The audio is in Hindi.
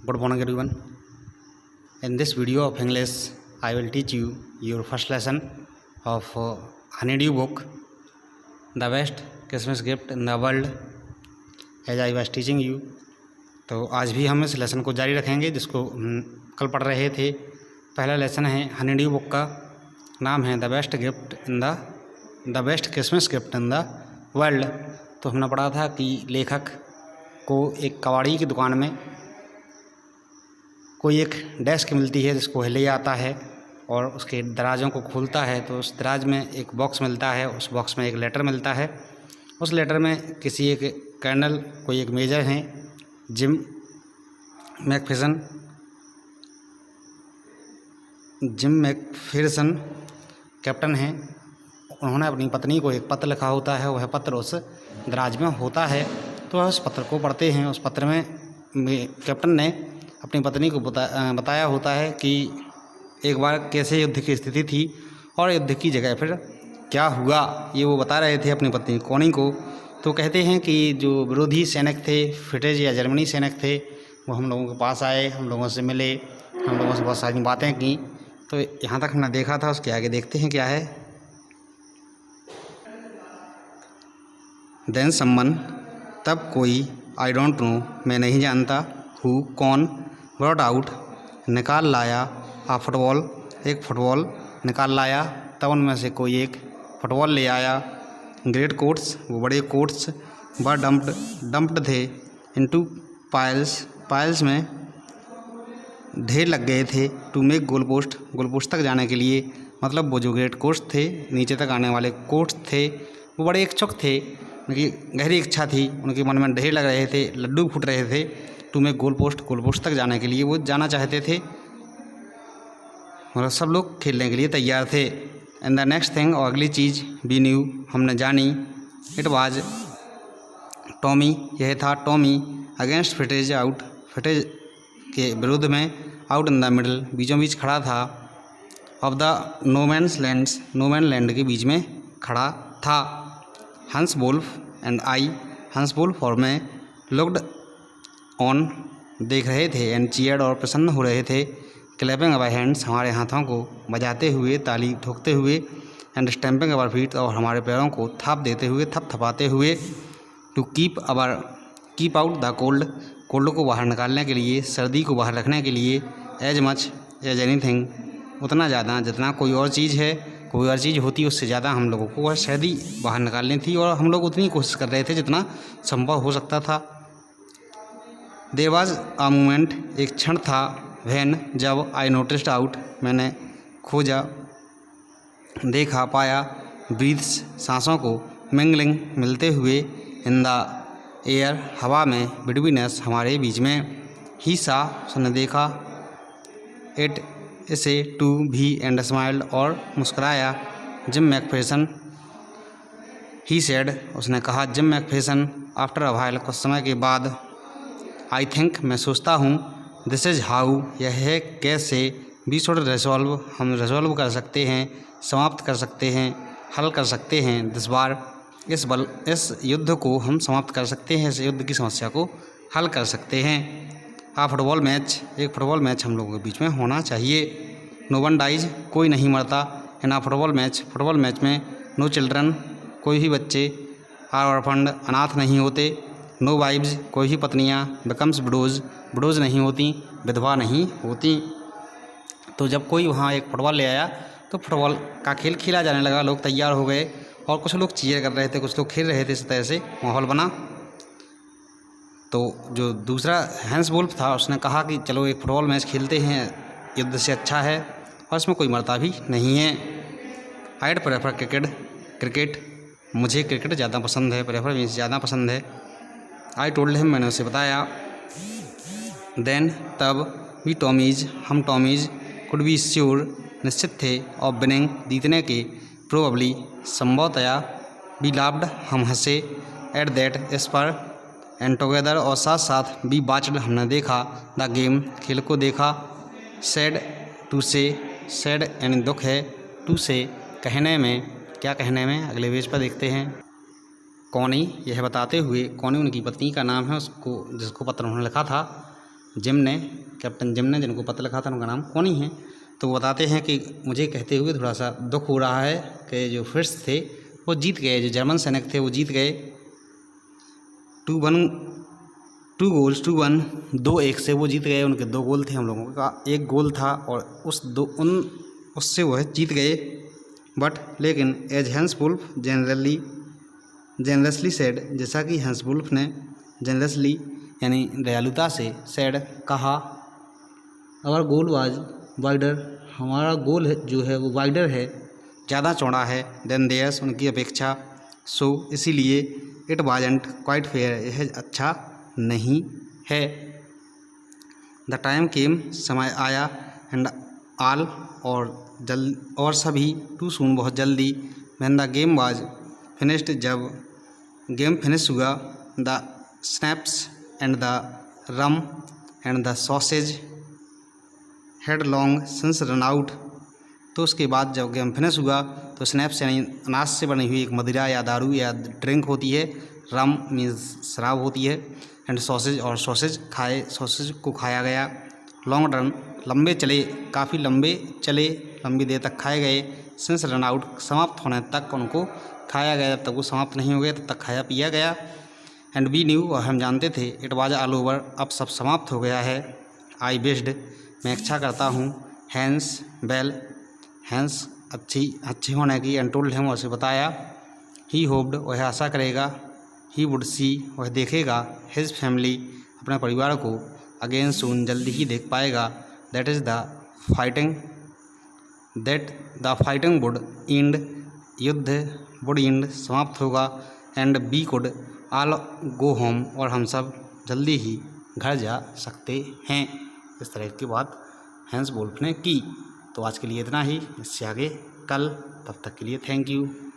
Good morning everyone. In this video of English, I will teach you your first lesson of Honeydew book, The Best Christmas Gift in the World, as I was teaching you. तो आज भी हम इस लेसन को जारी रखेंगे जिसको कल पढ़ रहे थे। पहला लेसन है हनीड्यू बुक का नाम है the best Christmas gift in the world. तो हमने पढ़ा था कि लेखक को एक कबाड़ी की दुकान में कोई एक डेस्क मिलती है जिसको ले आता है और उसके दराज़ों को खोलता है तो उस दराज में एक बॉक्स मिलता है। उस बॉक्स में एक लेटर मिलता है। उस लेटर में किसी एक कर्नल कोई एक मेजर हैं जिम मैकफिरसन कैप्टन हैं। उन्होंने अपनी पत्नी को एक पत्र लिखा होता है। वह पत्र उस दराज में होता है तो वह उस पत्र को पढ़ते हैं। उस पत्र में कैप्टन ने अपनी पत्नी को बताया होता है कि एक बार कैसे युद्ध की स्थिति थी और युद्ध की जगह फिर क्या हुआ, ये वो बता रहे थे अपनी पत्नी कॉनी को। तो कहते हैं कि जो विरोधी सैनिक थे, फिटेज या जर्मनी सैनिक थे, वो हम लोगों के पास आए, हम लोगों से मिले, हम लोगों से बहुत सारी बातें की। तो यहाँ तक हमने देखा था। उसके आगे देखते हैं क्या है। देन समवन, तब कोई, आई डोंट नो, मैं नहीं जानता, हु, कौन, ब्रॉट आउट, निकाल लाया, आ फुटबॉल, एक फुटबॉल निकाल लाया। तब उनमें से कोई एक फुटबॉल ले आया। ग्रेट कोट्स, वो बड़े कोट्स, वर डम्प्ड थे, इनटू पाइल्स में ढेर लग गए थे। टू मेक गोल पोस्ट तक जाने के लिए, मतलब वो जो ग्रेट कोट्स थे, नीचे तक आने वाले कोट्स थे, वो बड़े इच्छुक थे, उनकी गहरी इच्छा थी, उनके मन में ढेर लग रहे थे, लड्डू फूट रहे थे। टू मेक गोल पोस्ट तक जाने के लिए वो जाना चाहते थे, मतलब सब लोग खेलने के लिए तैयार थे। एंड द नेक्स्ट थिंग, और अगली चीज़, बी न्यू, हमने जानी, इट वाज टॉमी, यह था टॉमी, अगेंस्ट फिटेज के विरुद्ध में, आउट इन द मिडल, बीचों बीच खड़ा था, of the no man land के बीच में खड़ा था। हंस वुल्फ एंड आई, हंस वुल्फ और मैं, लुक्ड ऑन, देख रहे थे, एंड चीयर्ड, और प्रसन्न हो रहे थे, क्लैपिंग अवर हैंड्स, हमारे हाथों को बजाते हुए, ताली ठोकते हुए, एंड स्टैम्पिंग अवर फीट, और हमारे पैरों को थाप देते हुए, थपथपाते हुए। To keep out the cold को बाहर निकालने के लिए, सर्दी को बाहर रखने के लिए, एज मच एज एनीथिंग, उतना ज़्यादा जितना कोई और चीज़ है, कोई और चीज़ होती उससे ज़्यादा हम लोगों को वह सर्दी बाहर निकालनी थी और हम लोग उतनी कोशिश कर रहे थे जितना संभव हो सकता था। देयर वाज अ मोमेंट, एक क्षण था, व्हेन, जब, आई नोटिस्ड आउट, मैंने खोजा, देखा, पाया, ब्रीथ्स, सांसों को, मिंगलिंग, मिलते हुए, इन द एयर, हवा में, बिटवीन अस, हमारे बीच में, ही सा, उसने देखा, इट, इसे, टू, भी, एंड स्माइल्ड, और मुस्कुराया, जिम मैकफिरसन, ही सेड, उसने कहा, जिम मैकफिरसन, आफ्टर अ व्हाइल, कुछ समय के बाद, आई थिंक, मैं सोचता हूँ, दिस इज़ हाउ, यह है कैसे, वी शुड रिजॉल्व, हम रिजॉल्व कर सकते हैं, समाप्त कर सकते हैं, हल कर सकते हैं, दिस बार, इस युद्ध को हम समाप्त कर सकते हैं, इस युद्ध की समस्या को हल कर सकते हैं। आ फुटबॉल मैच, एक फुटबॉल मैच हम लोगों के बीच में होना चाहिए। नो वन डाइज, कोई नहीं मरता, इन आ फुटबॉल मैच में, नो चिल्ड्रन, कोई भी बच्चे, आर ऑर्फन्ड, अनाथ नहीं होते, नो वाइब्स, कोई भी पत्नियाँ, बिकम्स विडोज नहीं होती, विधवा नहीं होती। तो जब कोई वहाँ एक फुटबॉल ले आया तो फुटबॉल का खेल खेला जाने लगा। लोग तैयार हो गए और कुछ लोग चीयर कर रहे थे, कुछ लोग खेल रहे थे। इस तरह से माहौल बना। तो जो दूसरा हैंस वुल्फ था उसने कहा कि चलो एक फुटबॉल मैच खेलते हैं, युद्ध से अच्छा है और इसमें कोई मरता भी नहीं है। आइड प्रेफर क्रिकेट, मुझे क्रिकेट ज़्यादा पसंद है, प्रेफर मीन्स ज़्यादा पसंद है। आई टोल्ड हिम, मैंने उसे बताया। देन, तब, वी टॉमीज़, हम टॉमीज़, कुड बी श्योर, निश्चित थे, ऑफ विनिंग, जीतने के, प्रोबेबली, संभवतया, बी लाफ्ड, हम हंसे, एट दैट, इस पर, एंड टुगेदर, और साथ साथ, बी वॉच्ड, हमने देखा, द गेम, खेल को देखा, सैड, टू से, सैड यानी दुख है, टू से, कहने में, क्या कहने में, अगले पेज पर देखते हैं। कॉनी, यह बताते हुए, कॉनी उनकी पत्नी का नाम है, उसको जिसको पत्र उन्होंने लिखा था, जिम ने, कैप्टन जिम ने, जिनको पता लिखा था उनका नाम कॉनी है। तो वो बताते हैं कि मुझे कहते हुए थोड़ा सा दुख हो रहा है कि जो फिट्स थे वो जीत गए, जो जर्मन सैनिक थे वो जीत गए 2-1 2-1 से वो जीत गए। उनके 2 गोल थे, हम लोगों का 1 गोल था और उससे वह जीत गए। बट लेकिन as Hans Wolf generously said, जैसा कि हैंस वुल्फ ने जेनरसली यानी दयालुता से सेड कहा, आवर गोल वाज वाइडर, हमारा गोल है जो है वो वाइडर है, ज़्यादा चौड़ा है, देन देयर्स, उनकी अपेक्षा, सो इसीलिए इट वाजंट क्वाइट फेयर, यह अच्छा नहीं है। द टाइम केम, समय आया, एंड आल, और सभी, टू सून, बहुत जल्दी, when the game was finished, जब गेम फिनिश हुआ, the snaps and the rum and the sausage had long since run out. तो उसके बाद जब गेम फिनिश हुआ तो स्नैप्स यानी अनाज से बनी हुई एक मदिरा या दारू या ड्रिंक होती है, रम मीन्स शराब होती है, एंड सॉसेज, और सॉसेज को खाया गया, लॉन्ग रन, लंबे चले, काफ़ी लंबे चले, लंबी देर तक खाए गए, सिंस रन आउट, समाप्त होने तक उनको खाया गया, जब तक वो समाप्त नहीं हो गए तब तक खाया पिया गया। एंड वी न्यू, और हम जानते थे, इट वाज ऑल ओवर, अब सब समाप्त हो गया है। आई विश्ड, मैं इच्छा करता हूँ, हैंस वेल, हैंस अच्छी होने की, एंड टोल्ड हिम, उसे बताया, ही होप्ड, वह आशा करेगा, ही वुड सी, वह देखेगा, हिज फैमिली, अपने परिवार को, अगेन सून, जल्दी ही देख पाएगा, that the fighting would end, युद्ध वुड एंड, समाप्त होगा, and we could all go home, और हम सब जल्दी ही घर जा सकते हैं। इस तरह की बात हैंस वुल्फ ने की। तो आज के लिए इतना ही, इससे आगे कल, तब तक के लिए थैंक यू।